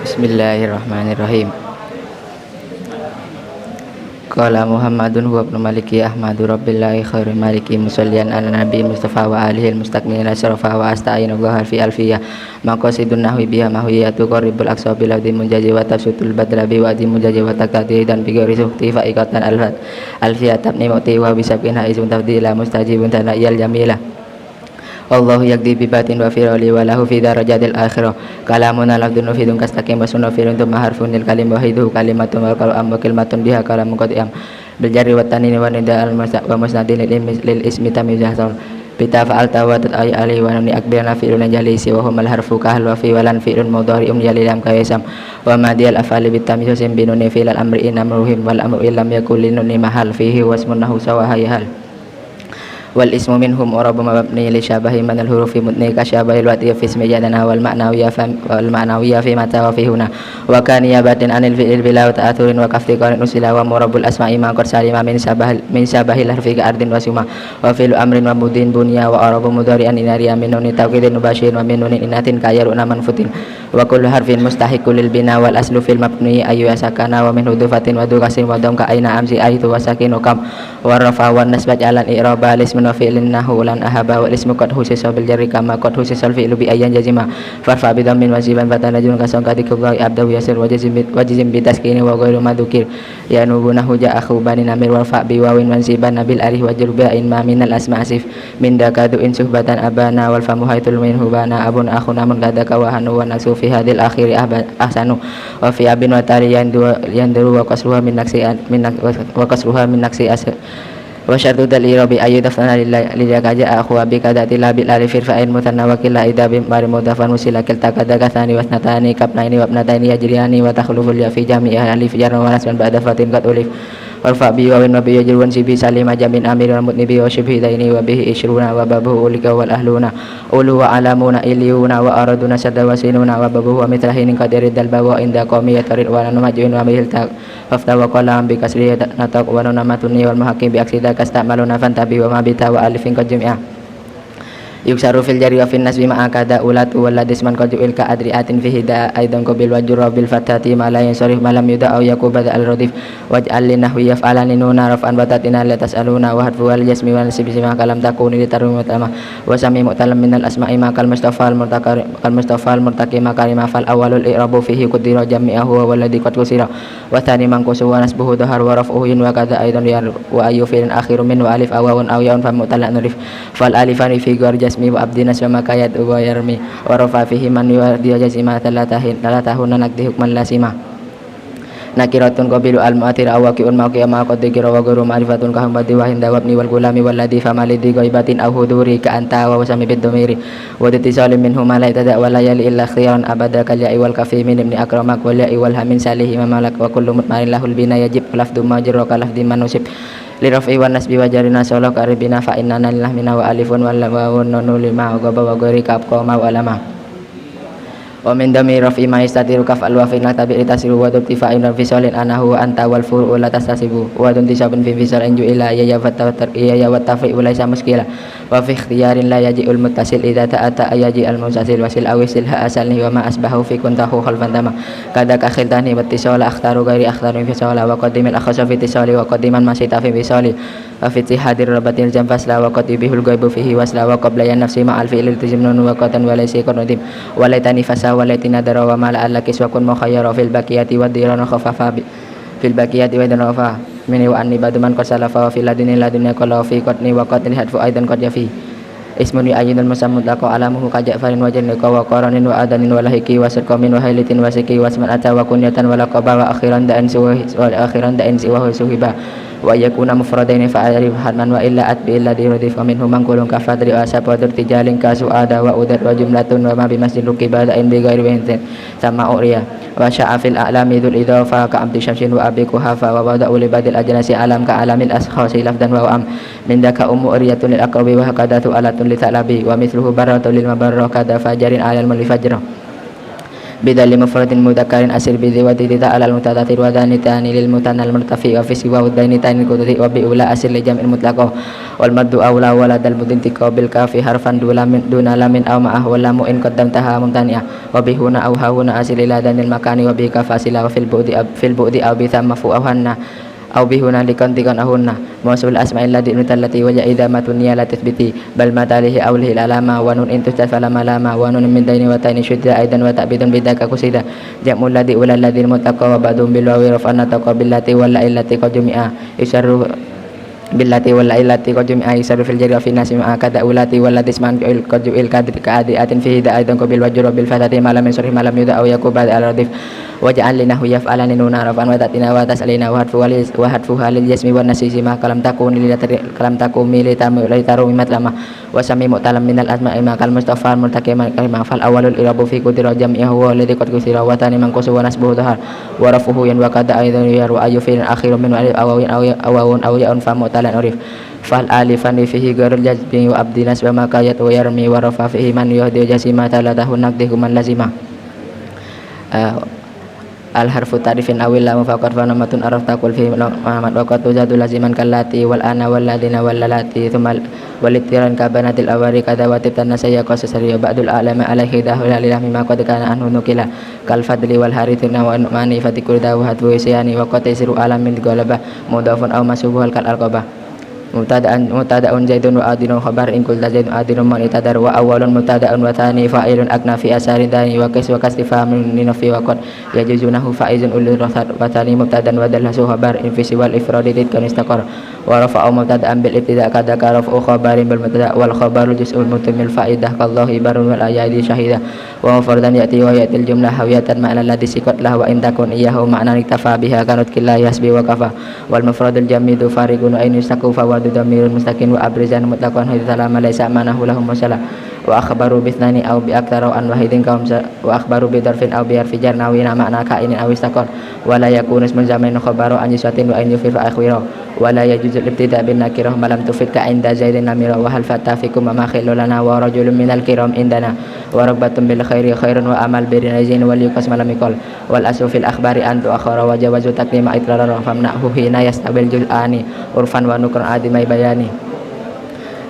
Bismillahirrahmanirrahim. Qala Muhammadun huwa ibnu Maliki Ahmadu Rabbillahi khairu maliki musallian ala nabi Mustafa wa alihi al-mustaqnina syarafa wa asta'inullah fi alfiyah maqasidun nahwi biha mahwiyatu qaribul aqsa biladi munjaji wa tafsutul badrabi wa di munjaji wa takati dan bigari sukti fa ikatan alfiyat tabni mu'ti wa bisabkin haizun tafdila mustajibun tanayal jamilah Allahu yakdi bibatin wa firali wa lahu fi darajatil akhirah kalamuna lafdun fi dun kastaqim wa sunna fi runtum harfunil kalim wahidu kalimatun wa kalam wa kalimatun biha kalamun qadiyam bil jarri wa tanini wa nida al masa wa musnadin lil ismi tamizah bita fa'alta wa tat'ay alaihi wa nuni akbirna fi'lun jalisi wa humal harfu kahal wa fi walan fi'lun mudhari'un yalilam kayasam wa madiyal afali bitamiz sim binuni fi'l amri inamruhim wal amru illam yakul linuni mahal fihi wasmunahu sawahayhal wal ismu minhum urabu mabni li syabahi man al hurufi mutni ka syabahil wati fi ismi jadana wal ma'nawiyya fi mata wa fi huna wa kan yabatin anil fi'il bila ta'athurin wa kaftiqarin usila wa murabul asma'i ma qad salima min syabahil harfi ka ardin wa suma wa fi'lu amrin wa mudin bunya wa arabu mudhari'an inariya min nuni tawkidin mubashirin wa min nunin inatin kayaruna manfutin wa kullu harfin mustahiqul lil bina wal aslu fil mabni ayu sakana wa min hudufatin wa dukasin wa dam ka aina amsi aitu wa sakinu kam wa rafa wa nasbat alan i'raba wa fi'lin nahu lan ahaba wal ismu qad husisa bil jarri kama qad husisa al fi'lu bi ayyan jazima farfa bi dhammin wajiban fatanajun kasang katika abdahu yasir wajizim bi taskini wa ghairu madukir ya nubuna huja akhu bani namir wal fa bi wawin wansiban nabil arih wa jurbain ma minal asma asif min dakadu in suhbatan abana wal famu haitul min hubana abun akhuna man kadaka wa hanu wa nasu fi hadil akhiri ahsanu wa fi abin wa tari yanduru wa qasruha min naksi wa qasruha min naksi wa syartu dalirabi ayu dafana lillahi kaja akhu abi kadati labil alifir fa'in mutanna wa killa ida bim bari mudafan musila kilta kadaka thani wasnatani kapnaini wabnataini yajriani wa takhluful ya fi jami'a alif jar wa nasban ba'da fatin qad ulif warfa bi wa nabi yajrun sibi salima jamin amir wa mutnibi wa shibhi daini wa bihi ishruna wa babuhu ulika wal ahluna ulu wa alamuna iliyuna wa araduna sadda wa sinuna wa babuhu wa mitrahin qadirid dal bawa inda qawmi yatarid wa numajun wa mihil ta fafta wa qalam bi kasri natak wa namatuni wal muhakim bi aksida kastamaluna fantabi wa mabita wa alifin qad jami'a yuksaru fil jari wa fin nasbi ma'akada ulatu waladis man qajuil ka adriatin fi hida aidan qabil wajur bil fatati ma la yansarif malam yuda au yakubada al radif waj'al linahwi yaf'alani nuna raf'an batatina la tas'aluna wa hadfu wal jasmi wa nasbi sima kalam takuni litarum utama wa sami mu'talam minal asma'i ma kal mustafa al murtaqi makarima fal awwalul i'rabu fihi qudira jami'ahu wa walladhi qad kusira wa thani man kusu wa nasbuhu dahar wa raf'uhu wa kadha aidan wa ayu fi'lin akhiru min wa alif awawun aw yaun fa mu'tala nurif fal alifani fi jasmi wa abdina sama kayat wa yarmi wa rafa fihi man yu'diya jazima talatahun nakdi hukman lasima nakiratun qabilu al mu'athir awaqi'un maqi ma qad dikira wa guru ma'rifatun ka hambati wa hinda wabni wal gulami wal ladhi famalidi ghaibatin aw huduri ka anta wa wasami bid domiri wa titisalim minhu ma la tada wa la yali illa khiyaran abada kal ya'i wal kafi min ibni akramak wal ya'i wal hamin salih mamalak wa kullu mutmarin lahul bina yajib lafdhu majru ka lafdhi manusib lirafi wan nasbi wa jarina sala qaribina fa inna lillahi minna wa alifun wal wawun nunu lima wa gaba wa ghairi ka qoma wa alama wa min dami rafi ma yastatiru kaf al wa fi tabi tasiru wa dubtifa'in fi salin anahu anta wal furu la tastasibu wa dun tisabun fi fisal inju ila ya fatar ya wa tafi wa laysa muskila wa fi ikhtiyarin la yaji'ul muttasil idza ta'ata ayaji al musasil wasil awisil ha asalni wa ma asbahu fi kuntahu khalfan tama kada ka khiltani wa tisala akhtaru ghairi akhtaru fi sala wa qadimil akhasa fi tisali wa qadiman ma sita fi fisali wa fi tihadir rabatil jamfas la wa qadibihul ghaibu fihi wasla wa qabla ya nafsi ma al fi'il tijmnun wa qatan wa laysa qanudim wa laitani fasa walatina dara wa mala allakis wa kun mukhayyara fil baqiyati wa dirana khafafa fil baqiyati wa danafa mini wa anni baduman qad salafa wa fil ladini ladina qala fi qatni wa qatil hadfu aidan qad yafi ismuni ayyidul musammud laqa alamuhu ka ja'farin wa jannika wa qaranin wa adanin wa lahiki wa sirqamin wa hailitin wa siki wa asman ata wa kunyatan wa laqaba wa akhiran da'an siwa suhiba wa yakuna mufradaini fa arif hadman wa illa atbi illa dirudif wa minhum man kulun ka fadri wa asab wa dirtijalin ka su'ada wa udad wa jumlatun wa ma bi masjid rukibada in bi ghairi wahin sama uriya wa sya'afil a'lami dhul idafa ka abdi syamsin wa abi kuhafa wa bada'u li badil ajnasi alam ka alamil askhasi lafdan wa am min daka ummu uriyatun lil aqrabi wa hakadatu alatun li talabi wa mithluhu baratun lil mabarra kada fajarin alal mulifajra بدل مفرد مذكر أسر بذي ودي على المتضاتر ودان تاني للمثنى المرتفع وفي سواه الدين تاني الكتب وبأولى أسر لجمع المطلق والمد أولى ولد المدنتق بالكاف حرفا دون لام أو معه واللام إن قدمتها ممتنعة وبهنا أو هاهنا أسر إلى دان المكان وبك فاصلة وفي البعد أو بثم فوقهن أو بهنا لكنتقن أهن موصول الأسماء التي وجه إذا ما تنيا لا تثبتي بل ما تاليه أوله العلامة ونون إن تستف لما لاما ونون من دين وتين شد أيضا وتأبيد بذاك كسيدا جمع الذي أولى الذي المتقى وبعضهم بالواو رفعنا تقى بالتي ولا التي قد جمع يسر بالتي ولا التي قد جمع يسر في الجر في الناس مع كذا أولاتي والتي اسمان قد جمع الكادر كأدئات فيه دا أيضا بالوجر بالفتاة ما لم يصرف ما لم يدع أو يكون بعد الرديف وجعل لنه يفعلان نون رفعا وتأتينا وتسألنا وهدفها للجسم والنسيج ما كلام تكون لتروي مطلما وسمي مؤتلم من الأسماء ما كالمصطفى المرتكب كلمة فالأول الإراب في قدر جمعه هو الذي قد كثير وثاني منقوص ونسبه ظهر ورفعه وقد أيضا يروى أي فعل آخر من أو ياء فمؤتلا عرف فالآلفان فيه غير الجزم وأبدي نسب ما كايت ويرمي ورفع فيه من يهدي جسيمة ثلاثه نقده من لزمه الحرف تعريف أو اللام فقط فنمة عرفت قل فيه محمد وقد تزاد لازما كاللاتي والآن والذين واللاتي ثم والاضطران كبنات الأواري كذا وتبتن سيقى سسري وبعد الأعلام عليه داخل لله مما قد كان عنه نكلا كالفضل والحارث والماني فتكل داوهات ويسياني وقد يسر أعلم من غلبة مضاف أو مسوبه كالألقبة مبتدأ زيد وآدن خبر إن قلت زيد آدن من اتدر وأول مبتدأ وثاني فاعل أكنى في أسار داني وكس فهم لنفي وقد يجوزونه فائز أولي الرثات وثاني مبتدأ ودلس خبر إن في سوى الإفراد كان استقر ورفع مبتدأ بالابتداء كذاك رفع خبر بالمبتدأ والخبر جزء المتم الفائدة كالله بر والآيات شهيدة ومفردا يأتي الجملة هوية معنى الذي سكت له وإن تكن إياه معنى اكتفى بها كانت كلا يسبي وكفى والمفرد الجميد فارق وإن يستكف ضمير مستقيم وأبرزان مطلقا حيث سلام ليس معناه لهم وسلام وأخبروا باثنين أو بأكثر عن واحد كهم وأخبروا بظرف أو بحرف جر ناوين معنى كائن أو استقر ولا يكون اسم زمن خبر عن جسد وإن يفيد فأخبره ولا يجوز الابتداء بالنكرة ما لم تفد كعند زيد نميرة وهل فتى فيكم ما خل لنا ورجل من الكرام عندنا ورغبة بالخير خير وأمل برنزين وليقسم لم يقل والأصل في الأخبار أن تؤخر وجوز تقديم إقرار فمنعه حين يستقبل جزءان عرفا ونكر عادم بياني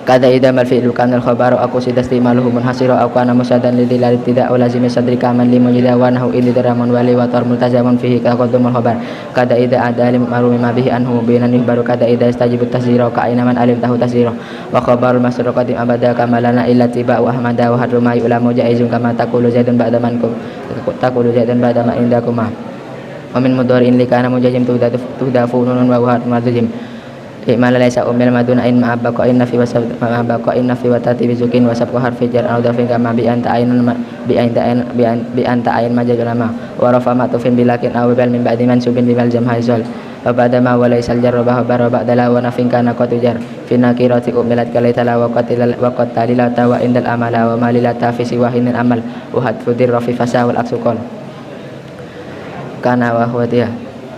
كذا إذا ما الفعل كان الخبر أقصد استعماله منحصر أو كان مسادا لدلالة ابتداء ولازم صدر كامل لمجد وانه إذ درام ولي وطر ملتزم فيه كقدم الخبر كذا إذا أدى لمعلوم ما به أنه مبينا يخبر كذا إذا يستجيب التسجيل كأين من علمته تسجيله وخبر المسر قديم أبدا كما لنا إلا اتباع وأحمد وحد ما يؤلم جائز كما تقول زيد بعد منكم تقول زيد بعد ما عندكما ومن مضارع لكان مجزم تهدى فنون ووهد مجزم إعمال ليس أمل مدون إن مع بقاء النفي وسبب مع بقاء النفي وترتيب سكين وسبق حرف جر أو ضرب كما بأن تعين مجاز لما ورفع معطوف بلكن أو بل من بعد منسوب بملزم حيزول وبعد ما وليس الجر بخبر بعد لا ونفي كان قد جر في النكرة أملت كليت لا وقد تاليلة وإن الأمل وما للتا في سواه الأمل وحذف در في فسا والعكس قال كان وهو dia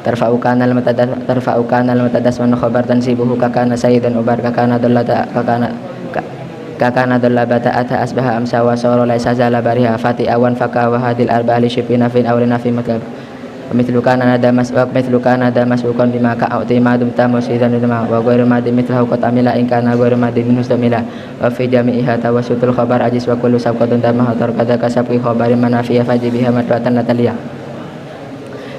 tarfa'u kana al-mutadas wa khabar tansibuhu kakana sayyidan ubar kakana dallabata ata asbaha amsa wa sawra laysa zala bariha fati awan faka wa hadil arba'ali shibina fin awlina fi matlab mithlu kana nada masbuqan bima ka'uti madum tamusidan dama wa ghairu madi mithlahu qad amila in kana ghairu madi minhu istamila wa fi jami'iha tawassutul khabar ajis wa kullu sabqatun tamah tarqada kasabqi khabarin manafiya fajibiha madwatan nataliya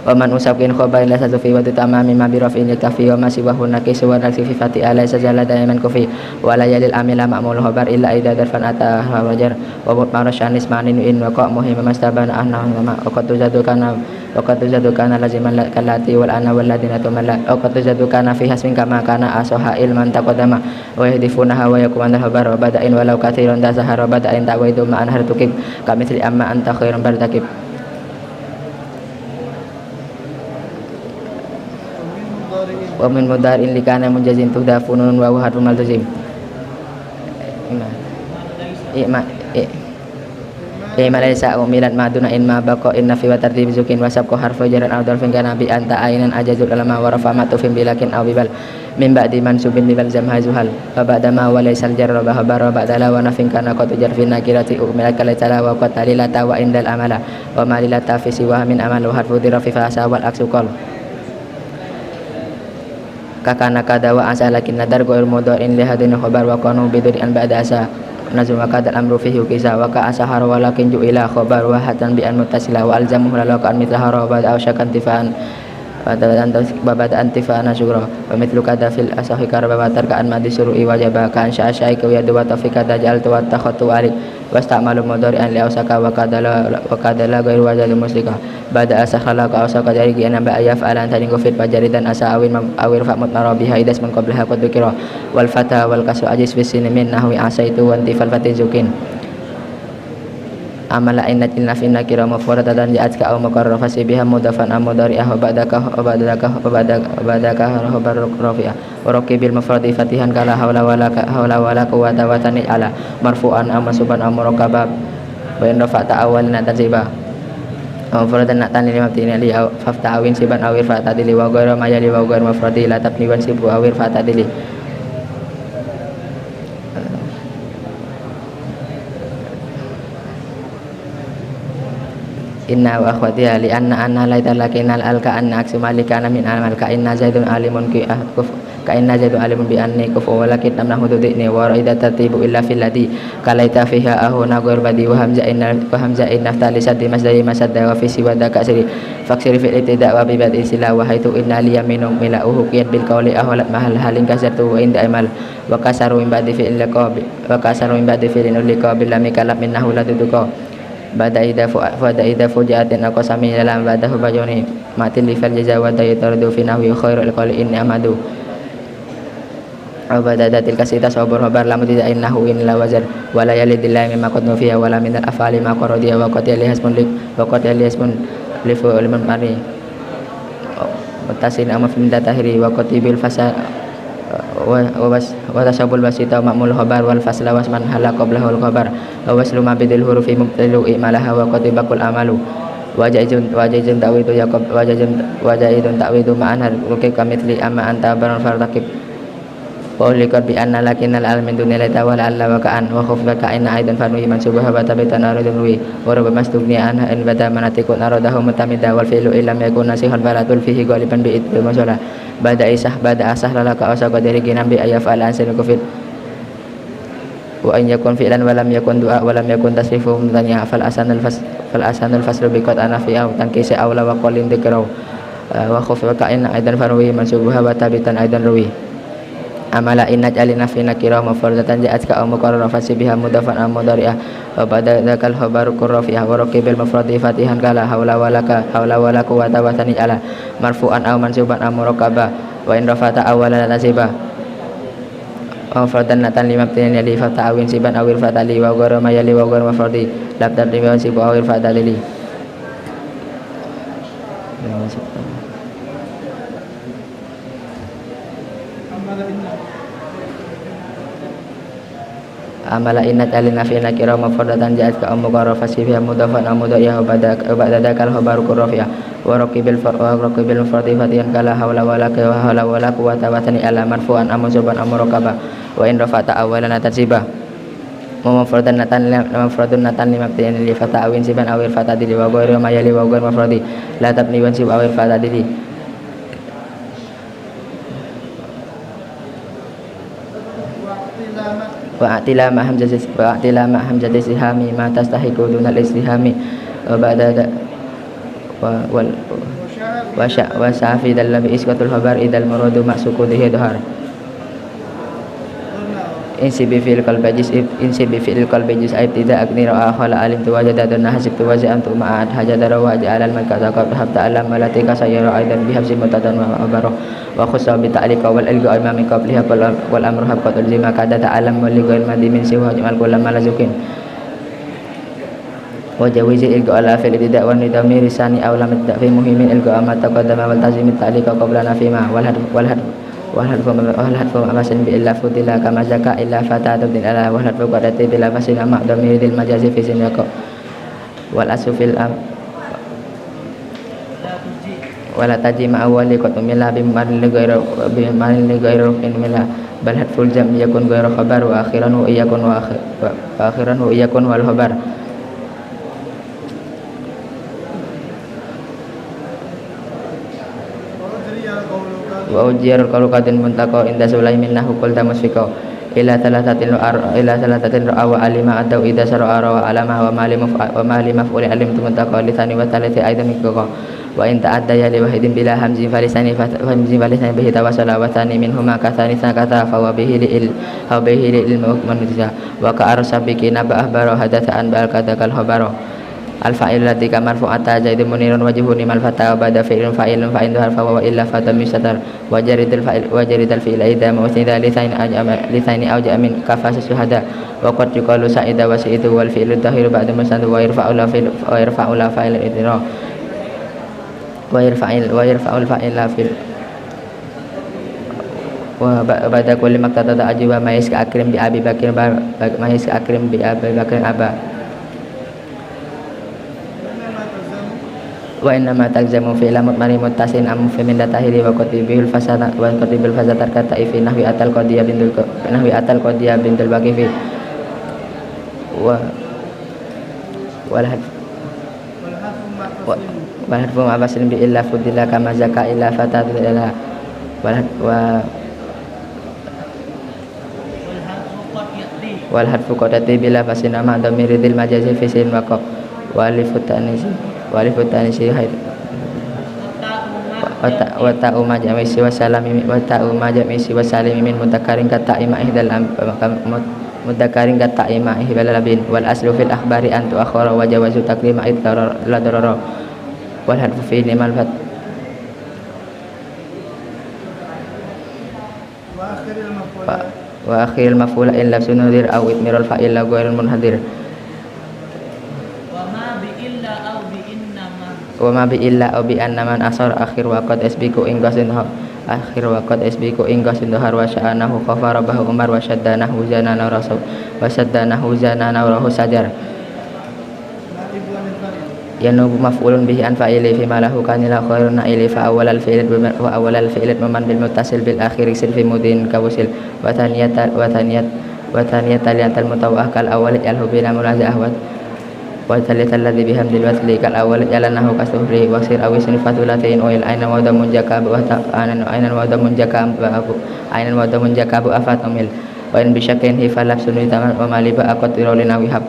Waman usapkin khobar la sazufi wa tutama mimma bi raf'in yakfi wa ma siwahu nakis wa naksi fi fati alai sajala daiman kufi wa la yalil amila ma'mul khobar illa idza darfan ata wajar wa marashan ismanin in wa qa muhim mastabana annahu ma qad tuzadu kana laziman kalati wal ana wal ladina tumalla qad tuzadu kana fi hasmin kama kana asoha ilman taqaddama wa yahdifuna wa yakumana khobar wa bada'in walau kathiran dazahara bada'in ta'waidu ma'an hartukib kamithli amma anta khairan bartakib wa min mudhari'in likana munjazim tuhda funun wa harfu maltazim Malaysa umilat maduna in ma bako inna fi wa tartib zukin wa sabqu harfu jaran aw darfin kana bi anta ainan ajazul alama wa rafa ma tufin bilakin aw bibal min ba'di mansubin libal zamha zuhal wa ba'da ma wa laysal jarra wa habara ba'da la wa nafin kana qad jar fi nakirati umilat kala tala wa qad talilata wa indal amala wa malilata fi siwa min amal wa harfu dirafi fa asawal aksukol kakana kada wa asa lakin nadar goir mudharin li hadin khabar wa qanu bidri an ba'da asa nazum wa kadal amru fihi kisa wa ka asahar walakin ju'ila khabar wa hatan bi an muttasila wa alzamuhu la kan mithla ba'da aw syakan tifan babada antifana syukra wa mithlu kada fil asahi karbabatar ka an madi suru'i wajaba kan sya'syai ka yadu wa tafika dajal tu wa takhatu ali wasta'malu mudhari'an li awsaka wa kadala ghairu wajal muslika bada asakhala ka awsaka jari gi anaba ayaf ala antani gofit fajaridan asa awir fa mutmarabiha idas man qablaha qad dzikra wal fata wal kasu ajis fi sinimin nahwi asaitu wa antifal fatizukin amala innat inna fi nakira mufradatan ja'at ka aw mukarrafa biha mudafan amudari'ah wa ba'daka khabar rafi'ah wa raqibil mufradi fatihan kala hawla wala quwwata wa tani ala marfu'an am mansuban am murakkaba wa in rafa'ta awwalan tansiba mufradan natan lima tin li fafta awin siban awir fa tadili wa ghairu ma yali wa ghairu mufradi la tabni wan sibu awir fa tadili inna wa akhwatiha li anna laita lakinal alka anna aksu malikana min amal ka inna zaidun alimun ki ahkuf ka inna zaidun alimun bi anni kufu walakin tamna hududini wa raida tatibu illa fil ladhi kalaita fiha ahuna ghayr badi wa hamza inna naftali saddi masdari masadda wa fi siwada kasri faksiri fil ibtida wa bi badi sila wa haitu inna li yaminu mila'uhu qiyad bil qawli ahwalat mahal halin kasatu wa inda amal wa kasaru min ba'di fi'il liqabi wa kasaru min ba'di fi'il liqabi lam kalam minnahu la tuduqa bada ida fujatin aku sami dalam badahu bajoni matin li fal jaza wa tayatardu fi nahwi khairul qali inni amadu abadatil kasita sabur habar lam tidak innahu illa wazar wala yalidillahi mimma qad nufiya wala min al afali ma qaradiya wa qad yalihasmun lik wa qad yalihasmun lifu liman mari mutasin amma fi datahiri wa qatibil fasa wa tasabul wasita ma'mul khabar wal fasla wasman hala qablahu al khabar wa waslu ma bidil hurufi mubtalu imalaha wa qatibakul amalu wajajun ta'widu yaqab wajajun ta'widu ma'an ruki kamithli amma anta baran fartaqib wa ulikad bi anna lakinal almin dunila tawala alla wa ka'an wa khufba ka'ina aidan fanuhi mansubaha wa tabitan aridun wi wa rabba mastugni anha in bada manatikun aradahu mutamida wal fi'lu illam yakun nasihan falatul fihi ghaliban bi itbi masala bada asah lalaka asaka dari ginambi ayaf al ansin kufit wa an yakun fi'lan wa lam yakun du'a wa lam yakun tasrifu mudanya fal asanul faslu bi qad ana fi aw tankisi awla wa qalin dhikrau wa khufba ka'ina aidan fanuhi mansubaha wa tabitan aidan ruwi amala innat alina fi nakira mufradatan ja'at ka muqarrara fasibiha mudafan am mudari'ah wa badakal khabaru qurrafi'ah wa raqibil mufradi fatihan kala haula wala quwwata wa tani ala marfu'an aw mansuban am murakkaba wa in rafata awwalan nasiba mufradan natan limabtin li fa ta'awin siban awil fatali wa ghayra ma yali wa ghayra mufradi labdan liman sibu awil fatali amala innat alina fi nakira mufradatan ja'at ka muqarrara fasibiha mudafan am mudari'ah wa ba'dakal khabaru qurrafi'ah wa raqibil mufradi fatihan kala hawla wala quwwata wa tani ala marfu'an am mansuban am murakkaba wa in rafa'ta awwalan tansiba mufradan natan limabtin li fata'awin siban awir fatadili wa ghairu ma yali wa ghairu mufradi la tabni wan sib awir fatadili wa atila ma hamzati sihami ma tastahiqu dunal istihami wa ba'da wa syafi dal bi isqatul khabar idal muradu maqsudihi dhahar insi bi fi'il qalbi jis aib tidak agni ra'a khala alim tu wajada dan hasib tu waja'am tu ma'ad hajadara wa ja'alal malka taqab habta alam malatika sayyara aidan bi habsi mutadan wa barah wa khussa bi ta'liqa wal ilga imam qabliha wal amru habqatul zima kada ta'alam wal ligal madi min siwa jamal kullam malazukin wa jawizi ilga ala fil tidak wa nidami risani aw lam fi muhimin ilga ma taqaddama wal tazim ta'liqa qabla nafima wal hadfu amasin bi illa futila kama zaka illa fatatu din ala wal hadfu qadati bila fasina ma'dami dil majazi fi sinyaqa wal asufil wala taji ma awali qatumila bimaril ghairu mila bal hatful jam yakun ghairu khabar wa akhiran wa iyakun wal khabar wa ujiyar qalu qadin muntaqo inda sulaimin nahu qul tamusfiqo ila thalathatin wa alima adau ida sar'a wa alama wa mali maf'ul alim muntaqo lisani wa thalati aidan mikko wa in ta'adda ya li wahidin bila hamzin falisani bihi tawassala wa thani minhuma kathani sakata fa wa bihi li ilmu manusia wa ka arsabiqina ba ahbaro hadatsan bal kadakal khabaro al fa'il ladzi marfu'ata zaidun munirun wajhuni mal fata wa bada fi'lun fa'ilun fa indu harfa wa illa fatam yusatar wa jaridul fi'l idza mawsida lisani au jamin kafas syuhada wa qad yuqalu sa'ida wa sa'idu wal fi'lu dhahiru ba'da musnad wa yarfa'u la fa'il idra wa yarfa'ul fa'ila fil wa ba'da kulli maqtada ajiba mayis ka akrim bi abi bakir mayis ka akrim bi abi bakir aba wa inna ma talzamu fi lamut mari muttasin am fi min datahiri wa qatibul fasada kata ifi nahwi atal qadiyah bintul baqifi wa wal hadfu abasin bi illa fudilla kama zaka illa fatatu ila wal hadfu qadati bila fasina ma damiridil majazi fi sin wa walifutanisi haid wa ta'u majamisi wa salami min mutakarin kata ima ihdal mudakarin kata ima ihdal labin wal aslu fil akhbari antu akhara wa jawazu taklima iddarar la darara wal hadfu fi limal fat wa akhiril maf'ula illa sunudir aw itmirul fa'il la ghairul munhadir wa ma bi illa aw bi anna man asar akhir wa qad asbiku inggasin dahar wa sya'anahu khafara bahu umar wa shaddanahu zanana rasul wa shaddanahu zanana rahu sajar yanubu maf'ulun bihi an fa'ili fi ma lahu kanila khairun ili fa awal al fi'l man bil muttasil bil akhir sil fi mudin kawsil wa thaniyat al mutawakal awal alhu bila mulazah wa thalithal ladzi bihamdil wasli kal awal jalanahu kasufri wa sir awi sinifatul latin oil aina wa damun jakab wa ta'anan wa damun jakab afat umil wa in bisyakin hifalab sunni taman wa maliba aqatirulina wihab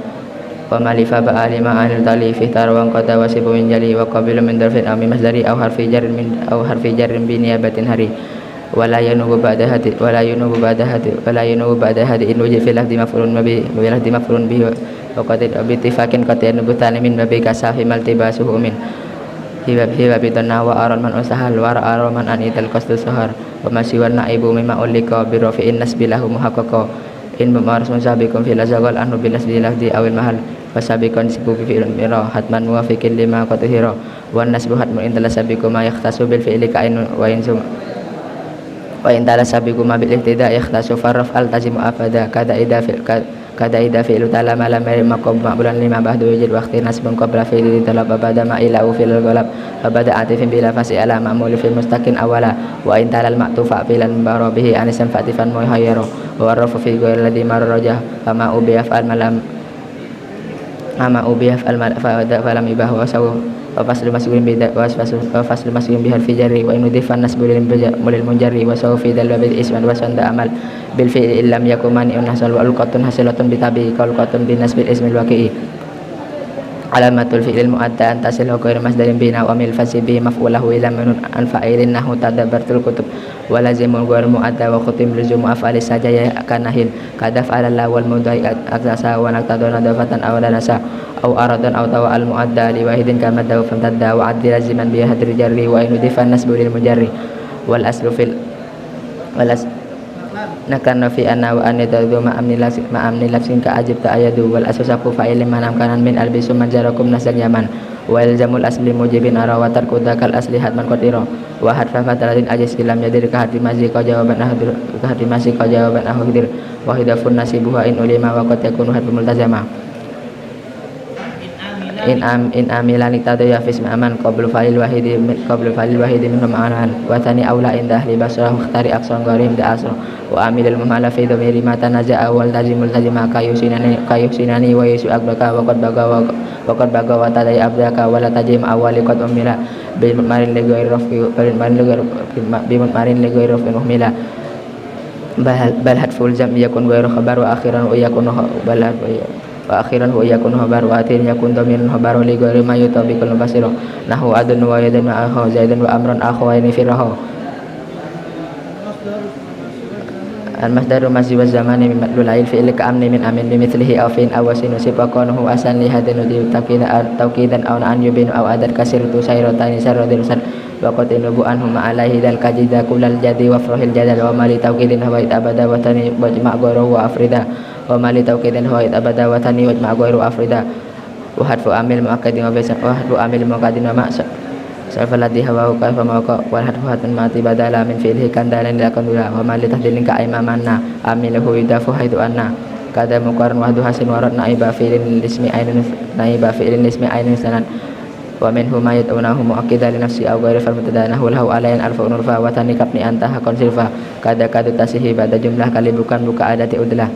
wa malifa ba alima anil talifi tarwan qada wasibu min jali wa qabilu min darfin ami masdari aw harfi jarrin bi niyabatin hari wala yanubu ba'da hadi in wujid fil lafzi maf'ulun bihi wa qad bittifaqin qad yanubutani min babi kasafi maltibasuhu min hiwa bitanna wa aran man usahal wa aran man anidal qasdu sahar wa masiwan naibu mimma ulika bi rafi'in nasbilahu muhaqqaqa in bamaras musabiqun fil azwal anhu bil asli lafzi awil mahal wasabiqun sibu fi mira hatman muwafiqin lima qatuhira wan nasbu hatmun in talasabiqu ma yahtasu bil fi'li ka'in wa insum wa in talasabiqu ma bil ihtida yahtasu faraf al tazimu afada kada ida fi'lu talama lam maqam ma'bulan lima ba'du wajid waqti nasbun qabla fi'li talab bada ma ila fil ghalab bada atifin bila fasi ala ma'mul fil mustaqin awala wa in talal ma'tufa filan barabihi anisan fatifan muhayyaro wa rafu fi ghairi ladhi marrajah fama ubiyaf al malam falam ibah wa sawu wa faslu mas'ulin bi harfi jarri wa in udifan nasbu lil munjarri wa sawu fi dal bil isman wa sanda amal bil fi'li illam yakun mani'un hasal wa alqatun hasilatun bi tabi qalqatun bi nasbil ismil waqi'i alamatul fi'lil mu'adda antasil ghairu masdarin bina wa mil fasibi maf'ulahu ila min an fa'ilin nahu tadabbartul kutub wa lazimul ghairu mu'adda wa khutim luzumu af'ali sajaya kanahin kadaf ala la wal mudai aksasa wa naqtaduna dafatan aw lanasa aw aradan aw tawa al mu'adda li wahidin kama daw famtadda wa addi laziman bi hadri jarri wa in udifan nasbu lil mujarri wal aslu fil nakan fi anna wa anidadu ma'amni lafsin ka ajib ta ayadu wal asusaku fa'ilin manam kanan min albisu manjarakum nasak yaman wal jamul asli mujibin ara wa tarku dakal asli hatman qadira wa hadfa fatalatin ajis ilam yadir ka hati masih kau jawaban ahdir wa hidafun nasibuha in ulima wa qad yakunu hadfu multazama in amilan iktadaya fi ismi aman qablu falil wahidi minhum anan wa thani aula inda ahli basrah mukhtari aqsan gharim da asr wa amilul muhala fi dhamiri ma tanaza'a wal lazimul lazima kayusinani wa yusu agbaka wa qad baga wa tadai abdaka wa la tajim awali qad umila bil marin legoir rafi bil marin legoir rafi umila bal hatful jam yakun ghairu khabar wa akhiran wa yakun balad wa akhiran wa yakun khabar wa atin yakun dhamirun khabar li ghairi ma yutabiqul fasiro nahu adun wa yadan ma akhu zaidan wa amran akhu wa ini firahu al masdaru masih wa zamani min madlul ail fi'il ka amni min amin bimithlihi aw fi'in aw wasinu sifaqanuhu asan li hadin di tawkidan aw an yubinu aw adad kasir tu sayrotani sarodirsan wa qatinubu anhum alaihi dal kajida kulal jadi wa frahil jadal wa mali tawkidin hawa abada wa tani wajma' ghairu wa afrida wa mali tawkidin hawa abada wa tani wajma' ghairu afrida wa hadfu amil muakkadin wa hadfu amil muakkadin wa ma'sa salfalati hawa kaifa mawqa wal hadfu hatun mati badala min fi'lihi kandalan la kandula wa mali tahdilin ka imamanna amilahu idafu haitu anna kada muqarran wa hasin warat naiba fi'lin ismi ainun sanan wa minhu ma yat'unahu mu'akkidan li nafsi aw ghairi fal mutadanahu lahu alayan alfa nurfa wa tani kapni anta hakon silfa kada kadu tasihi pada jumlah kali bukan buka adati udlah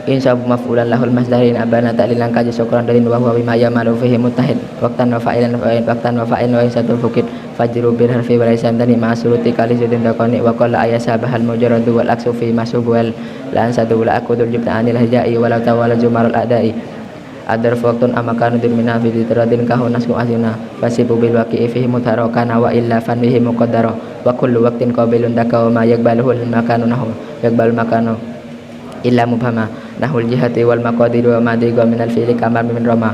insabu maf'ulan lahul masdarin abana ta'lilan kaji syukran dalin wa huwa bima yamalu fihi mutahid waqtan wa fa'ilan wa isatul fukid fajru bil harfi wa laysa dani ma'suruti kali zidin dakoni wa qala ayasabahal mujarradu wal aksu fi masubwal la ansadu la aqudul jibta anil hijai walau tawala jumarul adai adar waqtun amakanu dirmina fi ditradin kahun nasku asina fasibu bil waqi'i fihi mutarakana wa illa fan bihi muqaddara wa kullu waqtin qabilun daka wa ma yaqbaluhu makanu nahu yaqbal makanu illa mubhama nahul jihati wal maqadir wa madiga min al fi'li kamar min rama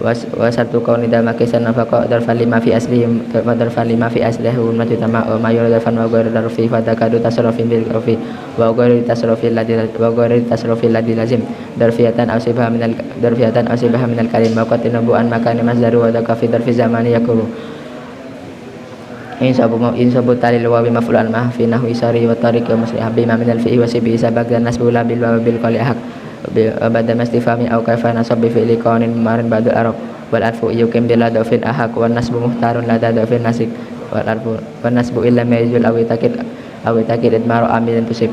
wa satu kauni da makisan nafaqa darfal lima fi aslihim wa darfal lima fi aslihu majtama wa mayyur darfan wa ghairu darfi fa takadu tasarrufin bil urfi wa ghairu tasarrufil ladhi lazim darfiyatan aw sibaha min al kalim maqatin bu'an makani masdaru wa daka fi darfi zamani yakuru insabu talil wa maf'ulan ma fi nahwi sari wa tariq wa musliha bima min al fi'i wa sibi sabaqan nasbu la bil wa bil qali ahq bada mastifami aw kaifa nasab bi fi'li qawnin marin ba'dul arab wal arfu yukim bila dafin ahq wan nasbu muhtarun la dafin nasik wal arfu wan nasbu illa mayjul aw takid idmaru amilin tusib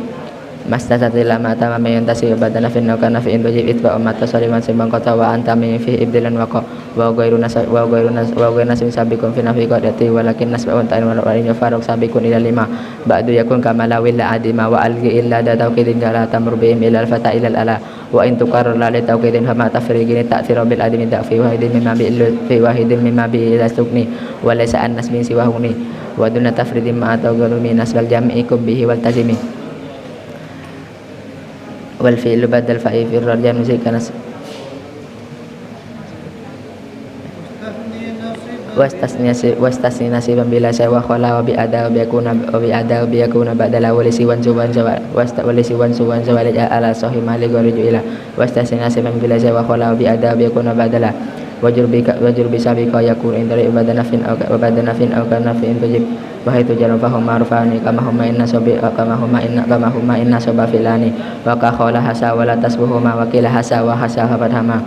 mastasatil lama tamama yantasi badana fin kana fi indujib itba umat tasaliman simbang kota wa anta min fi ibdilan waqa wa ghairu nasim sabiqun fi nafi qadati walakin nasba'un ta'in wa in yafaruq sabiqun ila lima ba'du yakun kama la willa adima wa algi illa da tawkidin la tamur bihim ila al fata ila al ala wa in tuqarrar la li tawkidin fama tafriqin ta'thira bil adimi da fi wahidin mimma bi ila sukni wa laysa an nasmin siwahuni wa duna tafridin ma tawgalumi nasbal jam'i bihi wal tazimi wal fi'lu badal fa'i fi rarja musikan wastasni nasiban bila saya wa khala wa bi ada wa bi yakuna badala wa li siwan suwan ala sahih malik wa ruju ila wastasni nasiban bila saya wa khala wa bi ada wa yakuna badala wajur bisa bika yakun indari badana fin aw kana fi tujib wa itu jarum fahum marfani kama huma inna sabba filani wa ka khala hasa wa la tasbuhu ma wa kila hasa wa hasa fadhama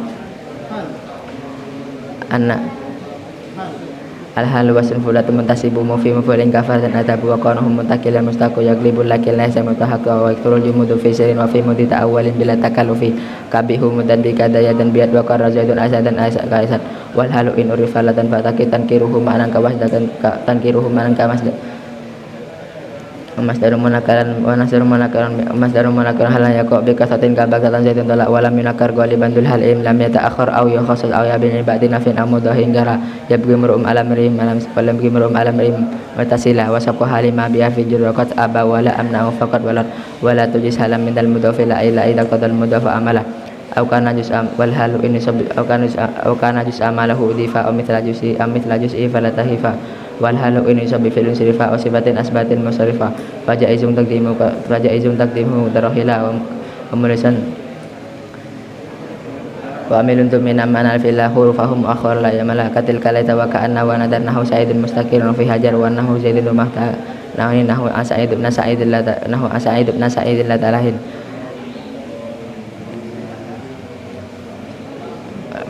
anna al-hal wasun fulatu muntasibu mufi mufulin kafar dan adabu wa qanahum muntakilan mustaqu yaglibul lakil laysa mutahaqqa wa yakturul jumudu fi sirin wa fi mudi ta'awwalin bila takallufi kabihu mudan bi kadaya dan biat wa qarrazaidun asadan aisan wal halu in urifala dan fatakitan kiruhu ma'anan kawasdatan tankiruhu ma'anan kamasda masdarum munakaran hal yaqo bi kasatin kabagatan zaitun talak wala minakar ghaliban dul hal im lam yata'akhir aw yakhasus aw yabin ba'di nafin amudah hingara yabgi murum alamrim walam gi murum alamrim watasila wa saqu halima bi fi jurqat aba wala amna faqat wala tujis halam min dal mudafila ila ida qadal mudafa amala aw kana juz'am wal halu ini aw kana juz'am lahu difa aw mithla juz'i fala tahifa wal halu ini sabi filun sirifa wa sifatin asbatin musarifa fajaizum taqdimu darahila wa mulisan wa amilun tumina manal fil hurufahum akhar la yamala katil kalaita wa ka'anna wa nadarnahu sa'idun mustaqirun fi hajar wa nahu zaidun mahta nahu asa'id ibn sa'id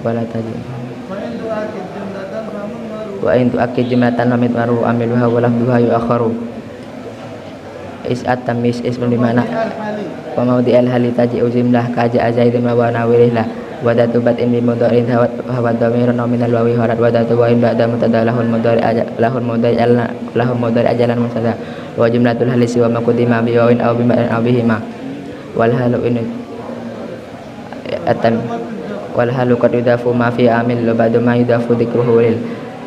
wala tajid وإن تؤكد جملة فمضمر wa in tu'akkid jumlatan wa mitmaru amiluha wa lafduha yu'akharu is'at tamis ismun dimana الحالي wa maudi al-hali taji'u jimlah kaja'a zaidun wa nawirihlah wadatu bat'in bi mudhari'in hawa dhamirun min al-wawi harat wadatu wa in ba'da mubtada lahul mudhari ajalan mustada wa jumlatul halisi wa maqdima bi wawin aw bi ma'in aw bihima wal halu in atam wal halu qad yudafu ma fi amil wa ba'du ma yudafu dzikruhu lil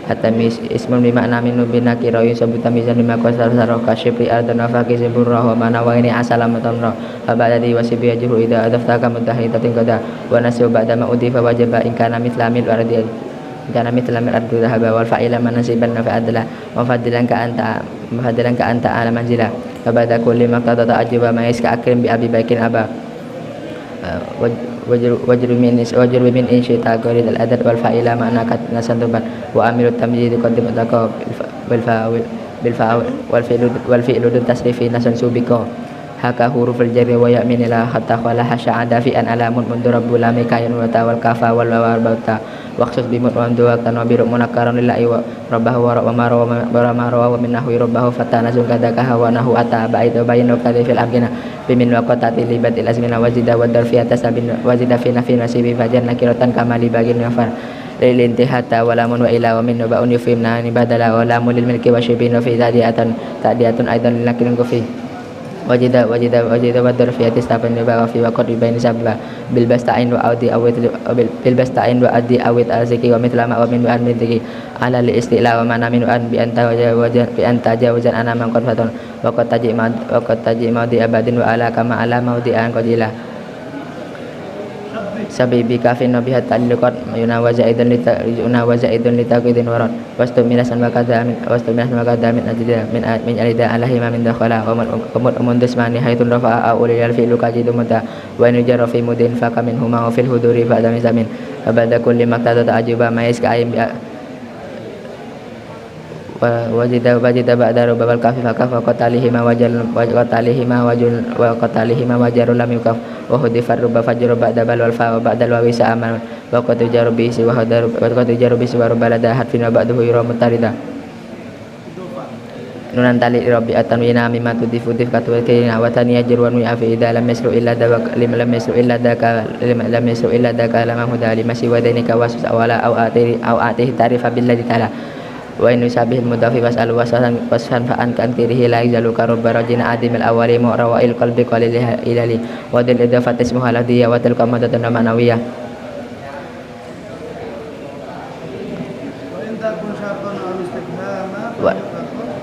atamis ismun bi ma'na min binakira yusabbu tamizan bima qasar sarah kasyifri ardan wa faqi ziburra wa mana wa ini asalamatan ra fa ba'dadi wasibi ajru idza adaftaka mudahitatin qada wa nasu ba'da ma udifa wajaba in kana mithla mil ardi kana mithla mil ardi dhahaba wal fa'ila manasiban fa adla wa fadilan ka anta ala manzila fa ba'da kulli maqtada ta'ajjuba ma yaska akrim bi abi baikin aba wajru min insyita qarid al adad wal fa'ila ma'na kat nasantuban wa amilu tamjid qadim adaka bil fa wal fi'lu tasrifi nasan subiko haka huruful jarri wa ya'min la hatta wala hasya'ada fi an alamun mundurabul lam kayan wa tawal kafa wal warbata waqsus bimut wa duwa tanabiru munakkaran lillahi wa rabbahu wa mara wa minnahu rabbahu fatana zungkadaka hawa nahu ata ba'ida bayinu kadhi fil amkina bimin waqatati libatil azmina wajida wa darfi atas abin wajida fi nafi nasibi fajan nakiratan kamali bagin nafar lil intihata wala mun wa ila wa min ba'un yufimna ni badala wala mulil milki wa shibinu fi tadiatun aidan lakin kufi wajida wa darfi atas tapan ba fi waqat bain sabba bil basta'in wa audi awit bil basta'in wa adi awit arziki wa mithlama wa min an midiki ala li istila wa mana min an bi anta jawazan ana man qad waqat taji ma di abadin wa ala kama ala maudi an qadila sabibi kafin nabihat ta'alluqat yuna wa zaidan litaqidin warad wastu minasan wa kadha min ajda min alida alahi ma min dakhala wa mud desmani haitun rafa'a ulil fi'lu kajidu muta wa in jarra fi mudin fa kamin huma wa fil huduri fa adam zamin fa ba'da kulli maqtada ta'ajuba ma yaska aym wajida ba'da rubal kafi fa kafa qatalihi ma wajarul lam yukaf wa hudifar ruba fajru ba'da bal wal fa wa ba'da wawi sa'aman wa qad jarubi si wa hadar wa qad jarubi si wa balada hatfin wa ba'dahu yura mutarida nunan tali rabbi atanwina mimma tudifudif katwatina wa taniya jirwan wa fi idza lam yaslu illa dawak lam yaslu illa daka lam hudali masi wa dainika wasus awala au atihi tarifa billahi ta'ala wa in sabihil mudafi wasal wasan fa an kan tirihi la yazalu karubarajina adimil awali mu'rawail qalbi qalil ilali wa dil idafat ismu haladiyya wa tilka madatun ma'nawiyah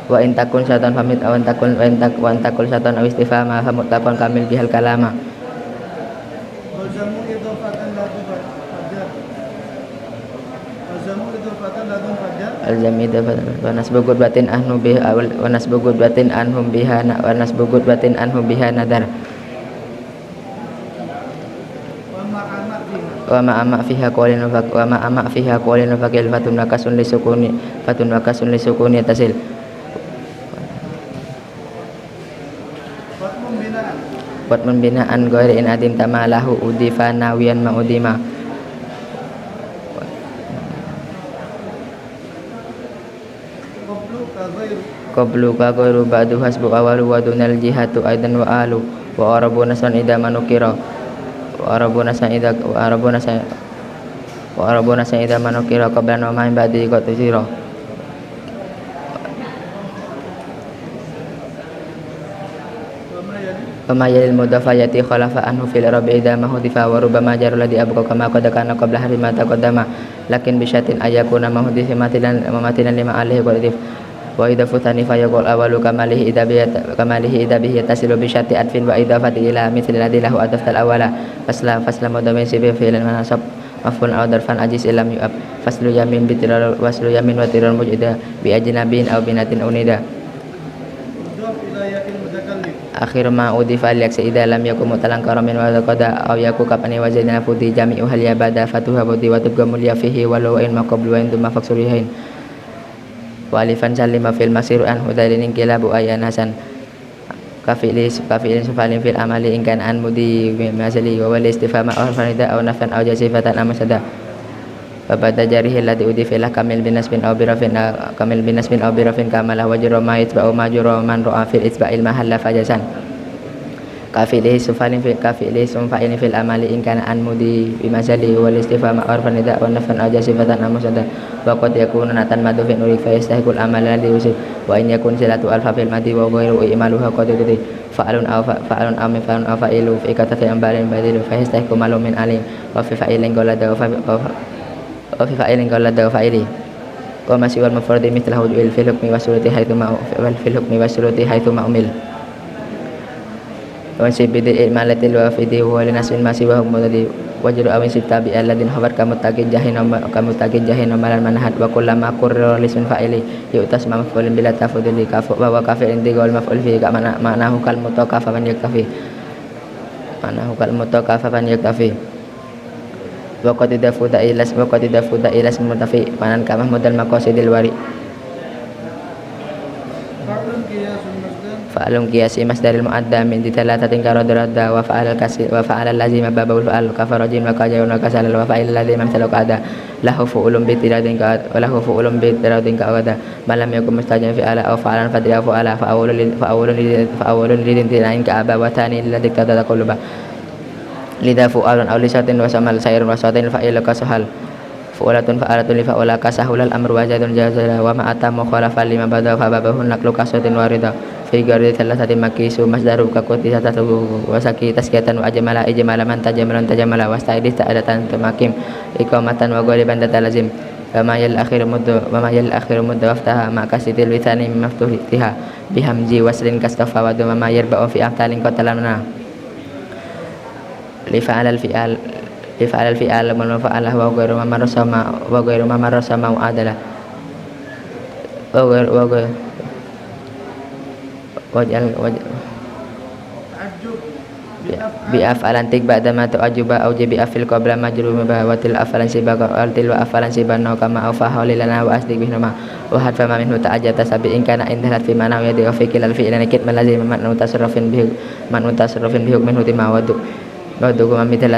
wa in takun syaitan famit aw takun wa in takul syaitan aw istifhama famut takun kamil bihal kalama al-jami wa nasbugud batin anhum biha wa nasbugud batin anhum biha nadar wa ma amma fiha qawlin faqil fatun wakasun li sukuni tasil watmun binaan ghairi in adim tamalahu udifa nawiyan ma udima qablu ka ghairu ba'du hasbu awalu wa dunal jihatu aidan wa alu wa arabuna san ida manukira wa arabuna san ida manukira qabla wa ma ba'di qatujira Pama yalil mudafayati khalafa anhu fil rabi idza mahudifa wa rubbama jarul ladhi abqa kama qad kana qabla hari ma taqaddama lakin bisyatin ayakuna mahudifi matilan lima alaihi qadif wa idza futani fa yaqul awalu kamalihi idza bihi tasilu bi syati atfin wa idafati ila mithli ladhi lahu adaftal awala fasla mudamin sibi fi'lan manasab maf'ul aw darfan ajis ilam yu'ab faslu yamin wa tirar mujida bi ajnabin aw binatin unida akhir ma udifa al-yaksa idza lam yakun mutalan karamin wa qada aw yaku kapani wa zaidana fudi jami'u hal ya bada fatuha budi wa tubga mulya fihi walau in maqablu wa induma faksurihin wa alifan salima fil masir an hudalin kilabu ayan hasan kafilin sufalin fil amali in kan an mudi masali wa wal istifhama aw farida aw nafan aw jasifatan amasada wa ba'da jarihi alladhi udifa ila kamil binasbin aw birafin kamalah wa jura ma yatba'u ma jura man ra'a fil isba'il mahalla fajazan kafilihi sumfa'ilin fil amali in kana an mudi bimasali wal istifham arfan nida wa nafan aja sifatan amusada wa qad yakunu natan madufin urik fa yastahiqul amal alladhi usid wa in yakun silatu alfa fil madi wa ghairu imaluha qad yudhi fa'alun aw mif'alun aw fa'ilu fi katati ambalin badilu fa yastahiqu malum min alim wa fi fa'ilin qallada wa fi fa'ilin qallada wa fa'ili wa ma siwal mufradi mithlahu fil hukmi wa surati haythu ma umil wa sibidi imalatil wafidi wa linasbin masih wa mudadi wajru awin sitabi alladin khabar kamu tagin jahin malan manhat wa kullama qurra lismin fa'ili yu'tas maf'ulin bila tafdili kafu wa kafil indi wal maf'ul fi ka ma'nahu kal mutaqafa man yaktafi wa qad dafuda ilas mutafi manan kamah mudal maqasidil wari fa'alun qiyasi masdaril mu'adda min dithalatatin karadradda wa fa'alal kasir wa fa'alal lazima babul fa'al kafarajin wa qajarun wa kasal wa fa'ilal ladzi mamthalu qada lahu fu'ulun bi tiradin ka wa lahu fu'ulun bi tiradin ka wada malam yakum mustajan fi'ala aw fa'alan fadriya fa'ala fa'awulun lidin tinain ka aba wa tani ladzi tadada quluba lidha fu'alun aw lisatin wa samal sairun wa satin fa'ila kasuhal fu'alatun fa'alatun li fa'ula kasahulal amru wajadun jazala wa ma atamu khalafa lima bada fa babahu naqlu kasatin warida fi gari thalathati makisu masdaru kakuti satatu wasaki taskiyatan wa ijmala man tajamala wastaidis ta'adatan tamakim iqamatan wa ghaliban datalazim kama yal akhiru muddu waftaha ma kasidil withani maftuhitiha bihamji waslin kastafa wa duma yarba'u fi aftalin qatalamna li fa'alal fi'al man fa'alah wa ghairu ma marasama wa adala wajal bi afalan tik ba'da ma tu'ajuba au bi afil qabla majrumi bahawatil afalan sibaga altil wa afalan sibana kama afa halilana wa asdik bihnama wa hadfa ma minhu ta'ajjata sabi in kana indahat fi mana yadi wa fi kilal fi ilanikat man lazim man mutasarrifin bihi minhu timawadu wadukum amithil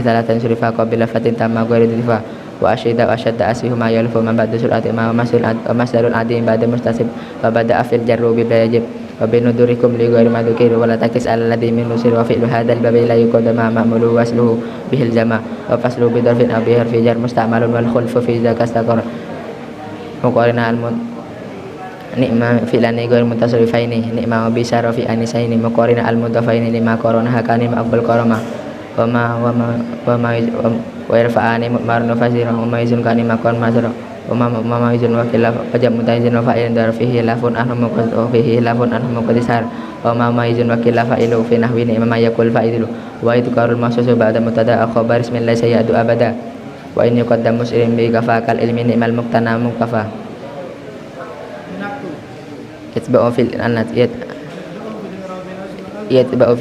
talatan surifa qabila fatin tamma ghairu difa wa asyadda asbihu ma yalfu man ba'da surati ma masdarun adim ba'da mustasib wa bada afil jarru bi bayajib wa binudurikum li ghairi madukir wa la takis ala ladhi min nusir wa fi'lu hadal babi la yuqaddama ma'mulu wasluhu bihil jama wa faslu bi darfin aw bi harfi jar musta'malun wal khulfu fi zakastaqar muqarina al nikma filani ghair mutasarrifaini nikma bisa rafi anisaini muqarina al mudafaini lima qarana hakani ma'qbal qarama wa ma wa irfa'ani marnu fasira wa ma izun kani makon masra wa ma izun wa khilaf ajab mutazin wa fa'il dar fihi lafun anhum muqaddisar wa ma izun wa khilaf fa'ilu fi nahwi ma yakul fa'ilu wa idkarul mahsusu ba'da mutada khabar bismillah sayadu abada wa in yuqaddam muslim bi kafakal ilmi ni'mal muqtana muqafa yatba'u fil anat yatba'u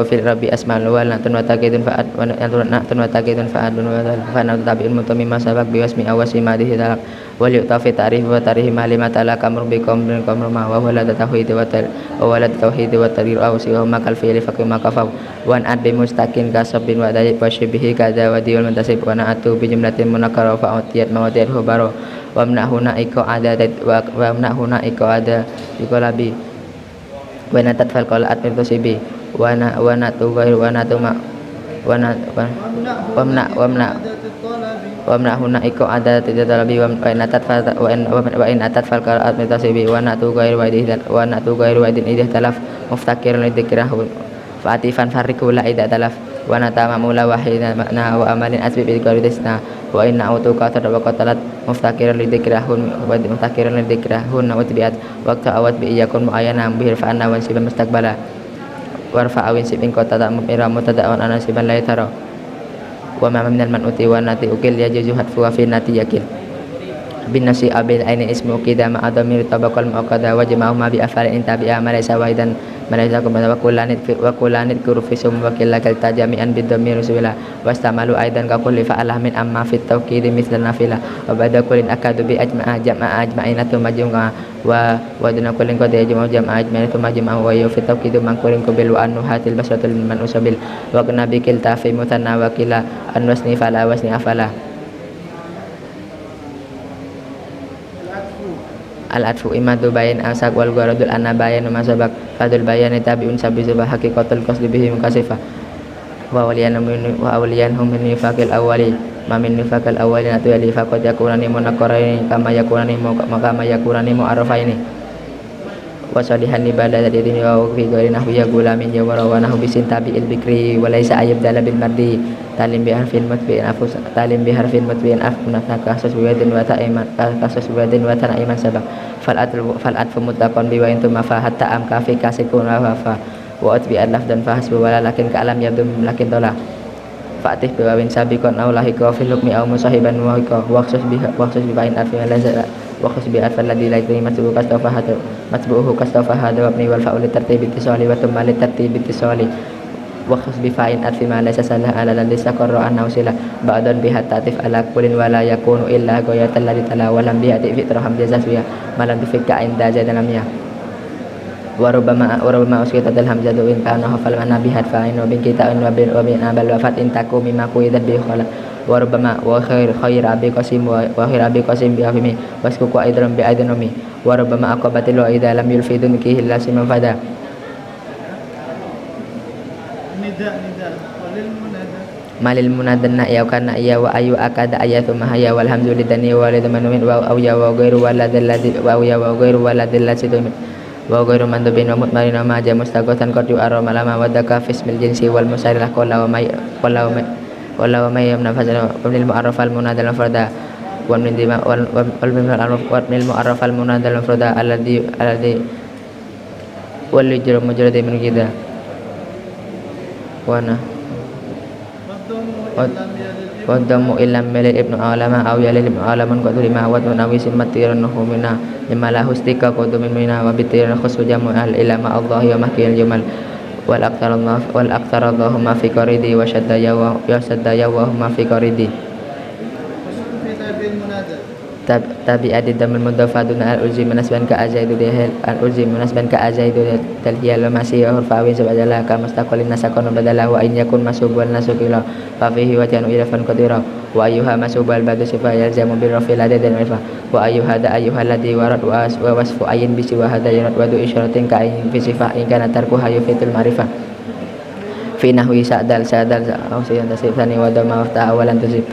fil rabi asmal wal natun wa taqidun fa'ad wa natun wa taqidun fa'ad wa fa'ana tabi'un mutamim masabak biwasmi awasi madhi talaq wal yu'tafi ta'rif wa tarih malima ta'ala kamru bi qamrin kamru ma wa walad tauhid wa tadir aw siwa makal fi'li faqim makafaw wa an bi mustaqin kasabin wa dayib wa shibihi kadza wa diwal muntasib wa na'atu bi jumlatin munakkara fa atiyat mawadiyat hubaro wa mnahuna iko ada ikolabi wa natat fal qala atmirtu sibi wa natu ghair wa natu ma wa mnahuna iko ada talabi wa natat fal qala atmirtu sibi wa natu ghair wa idin idah talaf muftakir lidzikrahun fa atifan farriqu la ida talaf wa natama mula wahina makna wa amalin asbi bi qaridisna wa inna autuka tadwa qatalat muftakiran lidzikrahun wa muftakiran lidzikrahun wa tabiat waqta awat bi yakun muayyana bihil fa anna wa siban mustaqbala warfa awin sibin qata mira mutada'un anasiban la tara wa ma minal manuti wa nati ukil yajuzu hatfu wa fi nati yakil بالنفس أو بالعين اسمه كذا مع ضمير الطبق المؤكد وجمعهما بأفعال إن تابعا ما ليس واحدا ما ليس وكلا نذكر في سم وكلا كلتا جميعا بالضمير سولا واستعملوا أيضا ككل فعله من أما في التوكيد مثل النافلة وبعد كل أكاد بأجمع جمع أجمعين ثم جمع ودون كل قد يجمع جمع أجمعين ثم جمع وفي التوكيد من كل قبل وأن هات البشرة المنوس بال وقنا بكلتا في مثنى وكلا أن وسني فلا وسني أفلا Al-adfu imadu bayan asak wal gharadul anna bayan ma sabak fadul bayan tabiun sabi subah haqiqatul qasdi bihi mukasifah wa awliyan hum min nifaqil awwali ma min nifaqil awwali natu yali faqad yakunani munaqaraini kama yakunani mu'arrafaini wa salihan ibadah dari dini wa fi ghairi nahwi ya gulamin ya wa nahu bisin tabi'il bikri wa laisa ayyabdala bil mardi talim bi harfin mutbi'in afus talim bi harfin mutbi'in afuna kasus wadin wa ta'iman kasus wadin wa ta'iman sabab fal atfu mutlaqan bi wa intum fa hatta am kafi kasikun wa fa wa atbi alaf dan fahasbu wala lakin ka alam yabdum lakin tola fatih bi wawin sabiqan aw lahika fil hukmi aw musahiban wa waqsus bi bain arfi lazala waqsus bi arfal ladzi la yakri matbu kastafahatu matbuhu kastafahadu wa wal fa'ul tartibi tisali wa tumali tartibi tisali waqsus bi fa'in arfi ma laysa salah ala ladzi saqarra annahu sila ba'dan bi hatatif ala kullin wala yakunu illa ghayatan ladzi tala wa lam bi hati fitraham jazaswiya malam bi fikka inda jadalamia warubama usqitat al-hamzatu in kana hafal mana bihat fa'in wa bin kita wa bin abal wafat in taku mimma kuidat bi khala warubama wa khair abi qasim wa khair abi qasim bi afimi waskuku aidram bi aidanumi warubama aqabatil wa idza lam yulfidun kihi lasim fada nida walil munada malil munadanna ya kana ya wa ayu akada ayatu mahaya walhamdulillah walidamanumin wa ya wa ghairu waladilladzi wa ya wa ghairu waladilladzi wa ghairu mandubin wa mutmarin wa maja mustaqatan qad yu'ara malama wa daka fismil jinsi wal musarilah qala wa may yamnafazana bil mu'arraf al munadal mufrada wa min dima wal mil mu'arraf al munadal mufrada alladhi wal yujru mujrad min kida wa na Wadamu illam melil ibnu alama aw yalil ibnu alaman qad lima wa nawisin matiran humina limala hustika qad minna wa bitiran khusu jamu al ilama Allah ya mahkil jumal wal aktsar Allahumma fi qaridi wa shadda ya wa huma fi qaridi tabi adid damul mudafaduna al ulzi manasban ka azaidu dehel al ulzi manasban ka azaidu talhiyal masih hurfawi sabadala ka mustaqalin nasakon badala wa in yakun masub wal nasukila fa fihi wa janu ilafan qadira wa ayyuha masub al badu sifa yalzamu bir rafil adad dan alfa wa ayyuha ladhi warad wa wasfu ayin bisi wa hada yarat wa du isyaratin ka ayin fi sifah in kana tarku hayu fitul ma'rifah fi nahwi sa'dal aw sayan tasifani wa dama wafta awalan tusib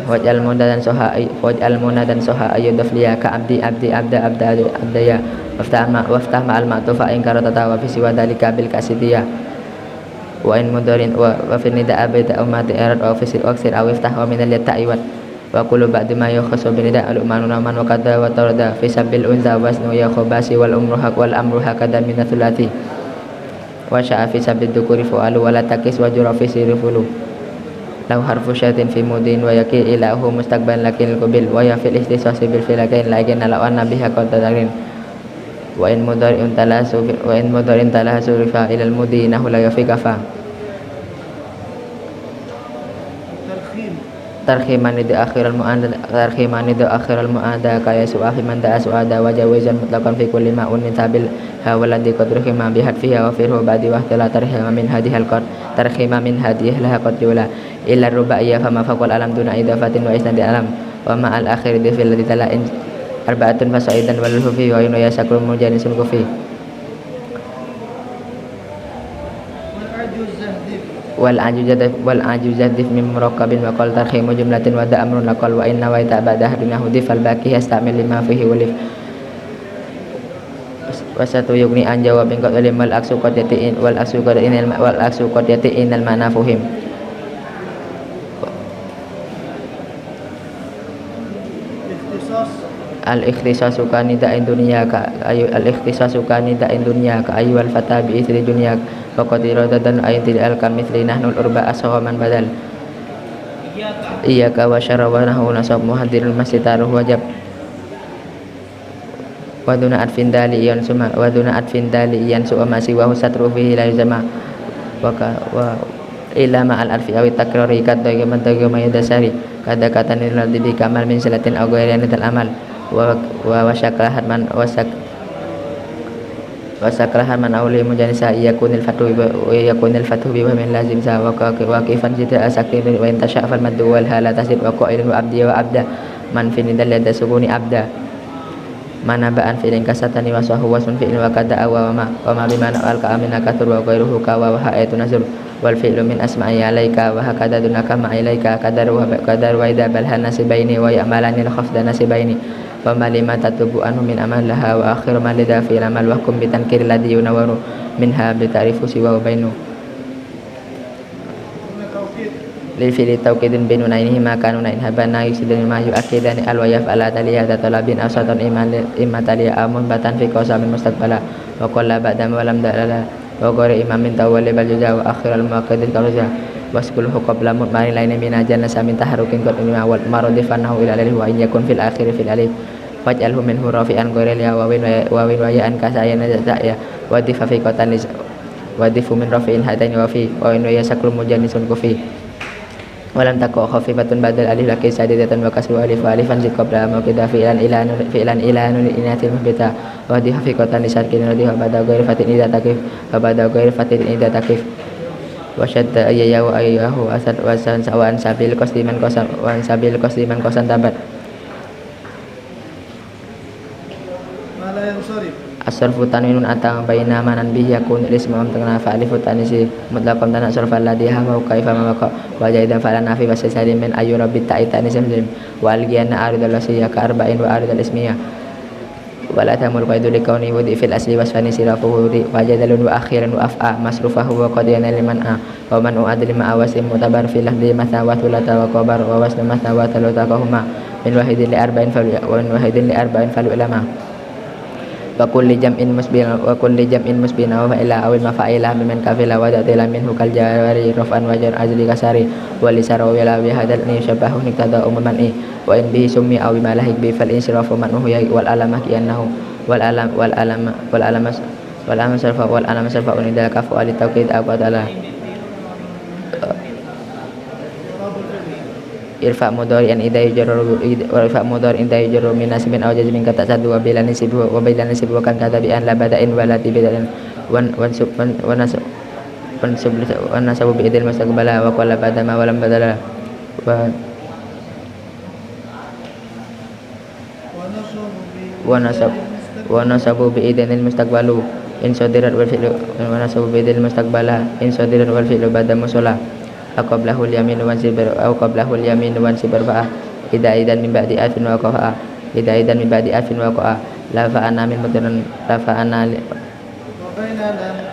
waj'al munadan soha ayyudaf liya ka abdi abdaya waftah ma'al ma'tufa in karata tawa fi siwa dalika bil kasidiyah wa in mudarin wa fi nida abida umati erat wa fi aksir aw iftah wa min al-ta'iwat wa kullu ba'di ma yakhasu bi nida al-umanu man wa kadha wa tarada fi sabil unza wasnu ya khabasi wal amru hakada min thulati wa sya'a fi sabil dukuri fu'alu wa la takis wa jura fi sirfulu lau harfu syatin fi mudin wa yakil ilahu mustaqban lakil kubil wa ya fil istisasi bil filakain lakin ala anna biha qaddarin wa in mudari'un talasu rifa ila al mudinahu la yafikafa tarkhiman di akhir al mu'ada kaya su'ahi man da'a su'ada wa jawizan mutlaqan fi kulli ma'un min tabil hawaladi qadruhima bihat fiha wa firhu ba'di wa tala tarhima min hadihal qad tarhima min hadihil qad yula illa rubaiyya fama faqal alam duna idafatin wa isnadi alam wa ma al akhir di fil ladzi tala'in arba'atun fasaidan wal hufi wa yunu yasakru mujanisun kufi wal ajuzadif min murakkabin wa qal tarhimu jumlatin wa da amrun laqal wa inna wa ta'bada dunahu difal baqi yastamil lima fihi walif wasatu yugni an jawabin qad wal aksu qad yatiin wal aksu qad yatiin al ma'na fuhim al-ikhtisasu kanida'in dunya ka ayu wal fata bi isri dunya wa qad iradadan ayatil al kamithli nahnu al urba asghaman badal iyyaka wa syarra wa nahu nasab muhadirul masjid taruh wajib wa duna atfin dali iyan suma wa duna atfin dali iyan su amasi wa husatru fihi la yuzama wa ila ma al arfi awi takrari kadda ma yadasari kada kata nil bi kamal min salatin aw ghairin al amal wa syakra man wasakrahan man awli mujanisa yakunil fatu bi wa min lazim sa wa kifan jita asakir wa intasha fal madu wal hala tasib wa qailun wa abdi wa abda man fi nidal yada sukuni abda mana ba'an fi'lin kasatani wa sahu wa sun fi'lin wa kada wa ma bimana al ka amina katur wa ghairuhu ka wa ha'aytu nazr wal fi'lu min asma'i alaika wa hakada dunaka ma ilaika kadar wa idza bal hanasibaini wa ya'malani al khafda nasibaini wa malima tatubu anhu min amalaha wa akhir ma lidha fi amal wa kum bitankir ladhi yunawaru minha bi ta'rifu siwa wa bainu lil fi'li tawqidin bainu nainihi ma kanu nain habana yusidun ma yu'akidani al wa yaf'ala taliyata talabin asatan imma taliya amun batan fi qasamin mustaqbala wa qalla ba'da wa lam dalala wa qari imamin tawalli bal juza wa akhir al muaqqidin karuza waskul qabla mutmarin lain min ajana samin taharukin qad awal maradifanahu ila alihi wa in yakun fil akhir fil alif waj'alhu minhu rafi'an ghairil ya wa ya an kasayana ya wa difa fi qatan wa difu min rafi'in hadaini wa fi wa in ya sakul mujannisun kufi walam takwa khafifatun badal alif laki sadidatan wa kasru alif wa alifan zid qabla mawqida fi'lan ilanun inatil muhbita wa difa fi qatan lisakin wa difa bada ghairi fatin idza takif wa bada ghairi fatin idza takif wa syadda ayyahu ayyahu asad wa sawan sabil qasdiman qasan tabat asarfu tanwinun atang baina manan bihi yakun ismu amtana fa alifu tanisi mutlaqam tanah sarfa alladhi hawa kaifa ma waqa wa jaidan fa lana fi wasalim min ayu rabbi ta'itani samlim wa algiyana aridul wasiya ka arba'in wa aridul ismiya wala tamul qaidu likauni wudi fil asli wasfani sirafuhu wa jadalun wa akhiran wa af'a masrufahu wa qadiyana liman a wa man u'adli ma awasim mutabar fil lahdi mathawat la tawaqabar wa wasna mathawat la taqahuma min wahidin li arba'in fal ulama wa kulli jam'in musbina wa fa'ila awil mafa'ila biman kafila wa datila minhu kal jawari raf'an wa jar azli kasari wa lisara wa la bi hadal ni shabahu niktada umuman wa in bihi summi aw bima lahik bi fal insirafu manhu ya wal alamah kiannahu wal alama sarfa unidal kafu ali tauqid aqadala irfa mudhari an idai jarru wa irfa mudhari indai jarru min nasibin aw jazmin kata sadu wa bilani sibu wa bilani sibu kan kata bi an la bada'in wala tibidan wan nasabu bi idil mustaqbala wa qala badama wa lam badala wa nasabu bi idil mustaqbalu in sadirat wal fi'lu wa nasabu bi idil mustaqbala in sadirat wal fi'lu bada musalla aqablahul yamin wan sibar au qablahul yamin wan sibar fa idaidan min ba'di afin wa qa'a idaidan min ba'di afin wa qa'a la fa ana min mudran la fa ana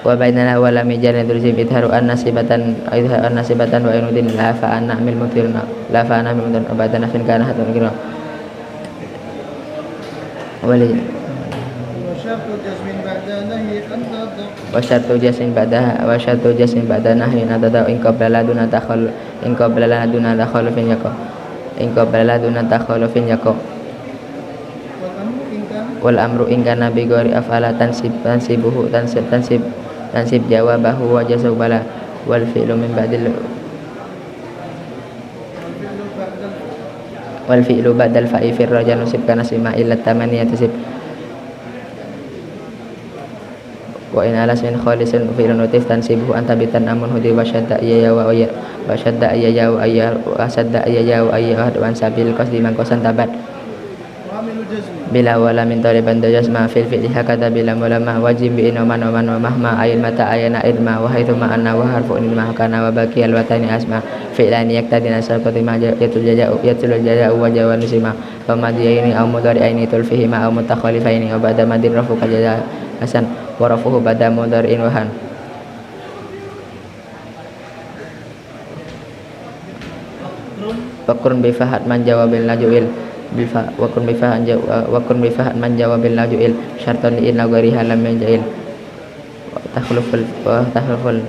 wa bainana wa lam yajana durjim idharu an nasibatan wa inudin la fa ana min mudran abadana fin kana hatun kira wali wa syartu jasmin ba'da nahyi nadada in qabla laduna takhallufin yaqo wal amru in kana bi ghairi af'ala tansib jawabahu wa jazabala wal fi'lu min ba'dil ba'dal fa'i fir rajal nusib kana sima illa tamaniyati sib wa in alas min khalisin fi'lun utif tansibuhu anta bitan amun hudi wa syadda ya wa wan sabil qasdi man qasan tabat bila wala min taliban dajasma fil fi'li hakada bila mulama wajib bi inoman wa mahma ayin mata ayana idma wa haitsu ma anna wa harfu in ma kana wa baqi al watani asma fi'lani yaktadina sarqati ma yatul jaza'u wa jawan sima wa madiyaini aw mudari'aini tulfihi ma aw mutakhalifaini wa ba'da madin rafu kajaza hasan wa rafuhu ba'da mudari'in wahan Wakurun bifahat man jawabil lajuil bifa wakun bifahat man jawabil lajuil syartan li inna ghairi halam menjail wa tahluful